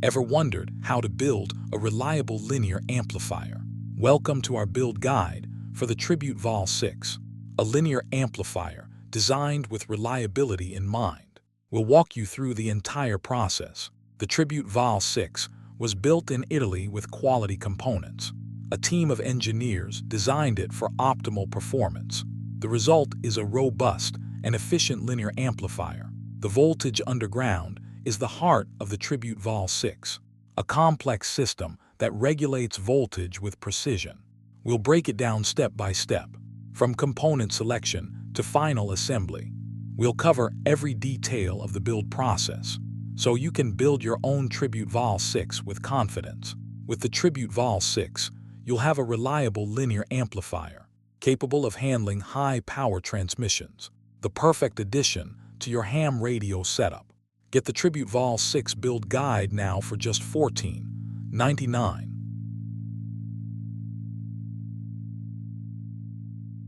Ever wondered how to build a reliable linear amplifier? Welcome to our build guide for the Tribute Vol 6, a linear amplifier designed with reliability in mind. We'll walk you through the entire process. The Tribute Vol 6 was built in Italy with quality components. A team of engineers designed it for optimal performance. The result is a robust and efficient linear amplifier. The voltage underground is the heart of the Tribute Vol 6, a complex system that regulates voltage with precision. We'll break it down step by step, from component selection to final assembly. We'll cover every detail of the build process, so you can build your own Tribute Vol 6 with confidence. With the Tribute Vol 6, you'll have a reliable linear amplifier, capable of handling high power transmissions, the perfect addition to your ham radio setup. Get the Tribute Vol 6 build guide now for just $14.99.